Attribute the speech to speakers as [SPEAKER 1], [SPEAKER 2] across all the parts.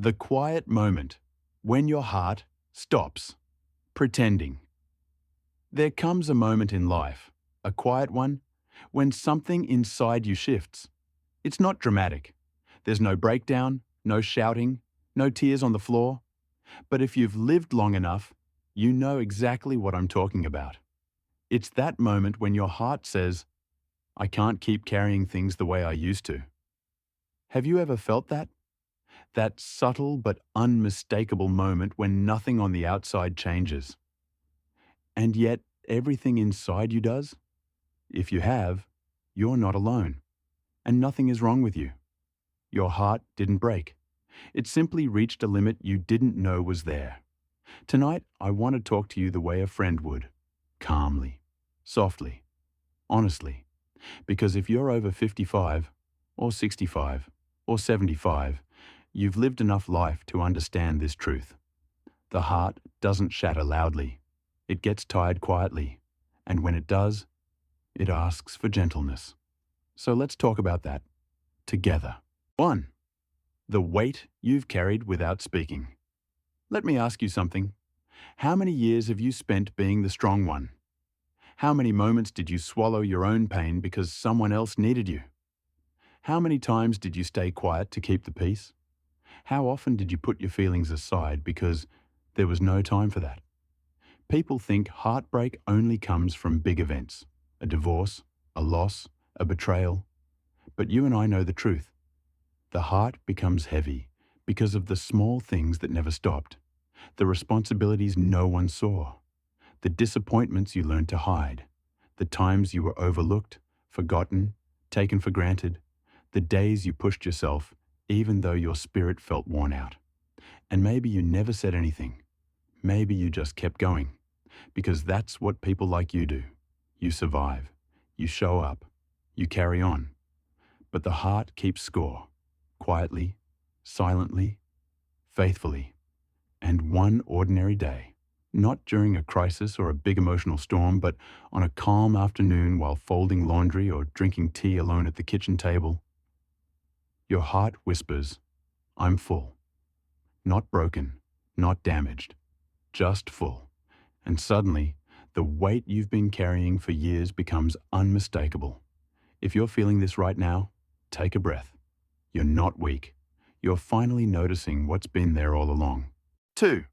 [SPEAKER 1] The quiet moment when your heart stops pretending. There comes a moment in life, a quiet one, when something inside you shifts. It's not dramatic. There's no breakdown, no shouting, no tears on the floor. But if you've lived long enough, you know exactly what I'm talking about. It's that moment when your heart says, I can't keep carrying things the way I used to. Have you ever felt that? That subtle but unmistakable moment when nothing on the outside changes. And yet, everything inside you does? If you have, you're not alone. And nothing is wrong with you. Your heart didn't break. It simply reached a limit you didn't know was there. Tonight, I want to talk to you the way a friend would. Calmly, softly, honestly. Because if you're over 55, or 65, or 75, you've lived enough life to understand this truth. The heart doesn't shatter loudly. It gets tired quietly. And when it does, it asks for gentleness. So let's talk about that together. 1. The weight you've carried without speaking. Let me ask you something. How many years have you spent being the strong one? How many moments did you swallow your own pain because someone else needed you? How many times did you stay quiet to keep the peace? How often did you put your feelings aside because there was no time for that? People think heartbreak only comes from big events, a divorce, a loss, a betrayal. But you and I know the truth. The heart becomes heavy because of the small things that never stopped, the responsibilities no one saw, the disappointments you learned to hide, the times you were overlooked, forgotten, taken for granted, the days you pushed yourself even though your spirit felt worn out. And maybe you never said anything. Maybe you just kept going, because that's what people like you do. You survive, you show up, you carry on. But the heart keeps score, quietly, silently, faithfully. And one ordinary day, not during a crisis or a big emotional storm, but on a calm afternoon while folding laundry or drinking tea alone at the kitchen table, your heart whispers, I'm full. Not broken, not damaged, just full. And suddenly, the weight you've been carrying for years becomes unmistakable. If you're feeling this right now, take a breath. You're not weak. You're finally noticing what's been there all along. 2.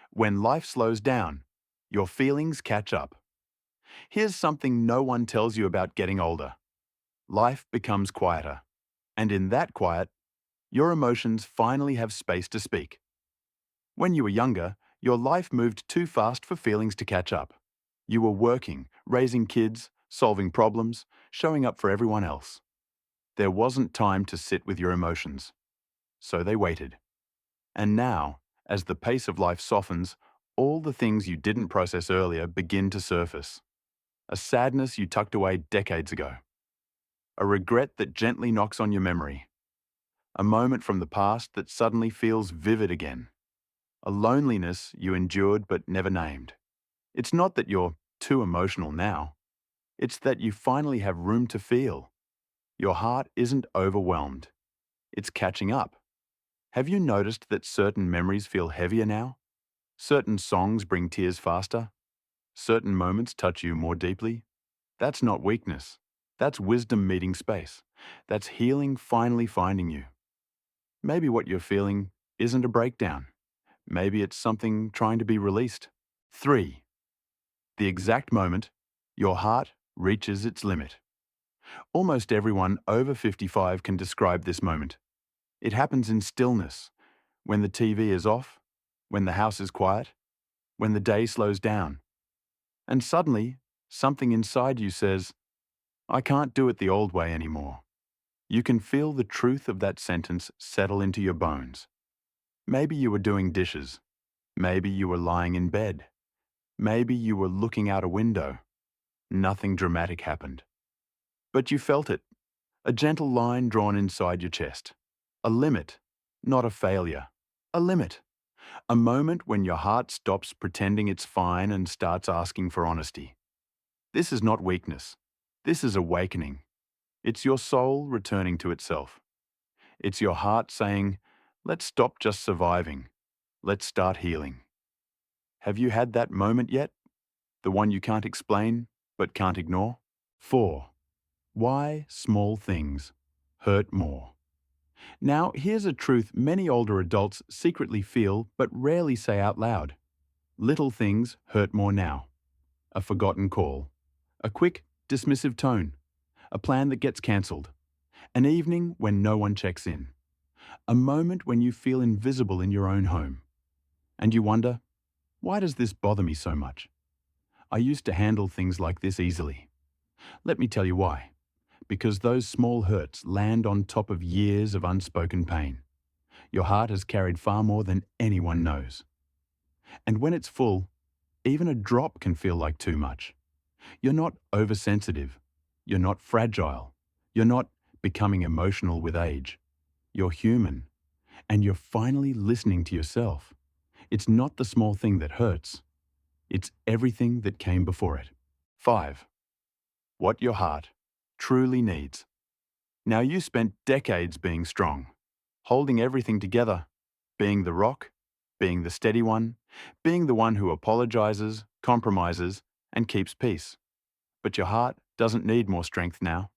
[SPEAKER 1] When life slows down, your feelings catch up. Here's something no one tells you about getting older. Life becomes quieter. And in that quiet, your emotions finally have space to speak. When you were younger, your life moved too fast for feelings to catch up. You were working, raising kids, solving problems, showing up for everyone else. There wasn't time to sit with your emotions. So they waited. And now, as the pace of life softens, all the things you didn't process earlier begin to surface. A sadness you tucked away decades ago. A regret that gently knocks on your memory. A moment from the past that suddenly feels vivid again. A loneliness you endured but never named. It's not that you're too emotional now. It's that you finally have room to feel. Your heart isn't overwhelmed. It's catching up. Have you noticed that certain memories feel heavier now? Certain songs bring tears faster? Certain moments touch you more deeply? That's not weakness. That's wisdom meeting space. That's healing finally finding you. Maybe what you're feeling isn't a breakdown. Maybe it's something trying to be released. 3. The exact moment your heart reaches its limit. Almost everyone over 55 can describe this moment. It happens in stillness, when the TV is off, when the house is quiet, when the day slows down. And suddenly, something inside you says, I can't do it the old way anymore. You can feel the truth of that sentence settle into your bones. Maybe you were doing dishes. Maybe you were lying in bed. Maybe you were looking out a window. Nothing dramatic happened. But you felt it. A gentle line drawn inside your chest. A limit, not a failure. A limit. A moment when your heart stops pretending it's fine and starts asking for honesty. This is not weakness. This is awakening. It's your soul returning to itself. It's your heart saying, Let's stop just surviving. Let's start healing. Have you had that moment yet? The one you can't explain, but can't ignore? 4. Why small things hurt more. Now, here's a truth many older adults secretly feel but rarely say out loud. Little things hurt more now. A forgotten call. A quick, dismissive tone. A plan that gets cancelled. An evening when no one checks in. A moment when you feel invisible in your own home. And you wonder, why does this bother me so much? I used to handle things like this easily. Let me tell you why. Because those small hurts land on top of years of unspoken pain. Your heart has carried far more than anyone knows. And when it's full, even a drop can feel like too much. You're not oversensitive. You're not fragile. You're not becoming emotional with age. You're human. And you're finally listening to yourself. It's not the small thing that hurts. It's everything that came before it. 5. What your heart truly needs. Now, you spent decades being strong, holding everything together, being the rock, being the steady one, being the one who apologizes, compromises, and keeps peace. But your heart doesn't need more strength now.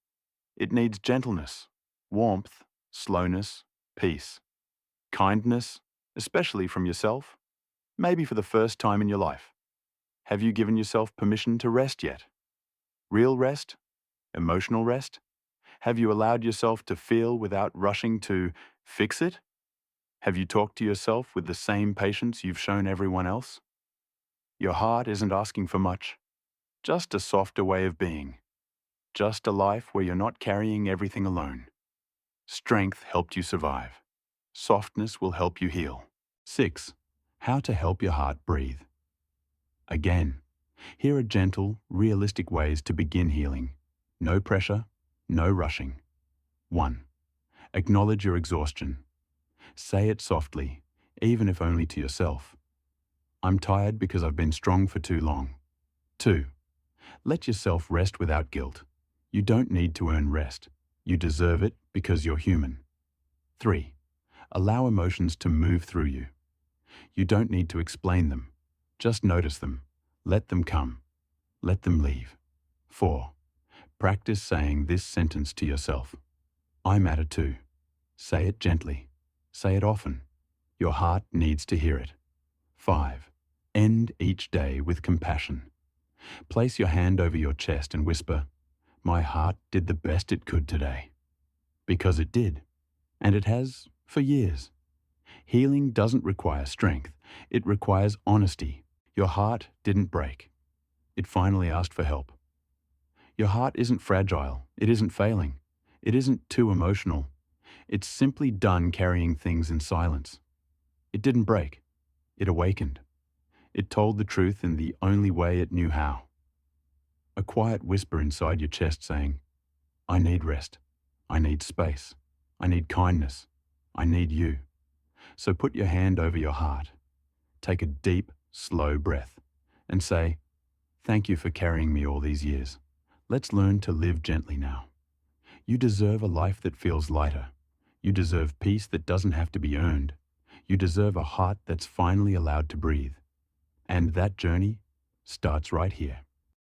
[SPEAKER 1] It needs gentleness, warmth, slowness, peace, kindness, especially from yourself, maybe for the first time in your life. Have you given yourself permission to rest yet? Real rest? Emotional rest? Have you allowed yourself to feel without rushing to fix it? Have you talked to yourself with the same patience you've shown everyone else? Your heart isn't asking for much, just a softer way of being, just a life where you're not carrying everything alone. Strength helped you survive. Softness will help you heal. 6. How to help your heart breathe. Again, here are gentle, realistic ways to begin healing. No pressure, no rushing. 1. Acknowledge your exhaustion. Say it softly, even if only to yourself. I'm tired because I've been strong for too long. 2. Let yourself rest without guilt. You don't need to earn rest. You deserve it because you're human. 3. Allow emotions to move through you. You don't need to explain them. Just notice them. Let them come. Let them leave. 4. Practice saying this sentence to yourself. I matter too. Say it gently. Say it often. Your heart needs to hear it. 5. End each day with compassion. Place your hand over your chest and whisper, my heart did the best it could today. Because it did. And it has for years. Healing doesn't require strength. It requires honesty. Your heart didn't break. It finally asked for help. Your heart isn't fragile. It isn't failing. It isn't too emotional. It's simply done carrying things in silence. It didn't break. It awakened. It told the truth in the only way it knew how. A quiet whisper inside your chest saying, I need rest. I need space. I need kindness. I need you. So put your hand over your heart. Take a deep, slow breath and say, thank you for carrying me all these years. Let's learn to live gently now. You deserve a life that feels lighter. You deserve peace that doesn't have to be earned. You deserve a heart that's finally allowed to breathe. And that journey starts right here.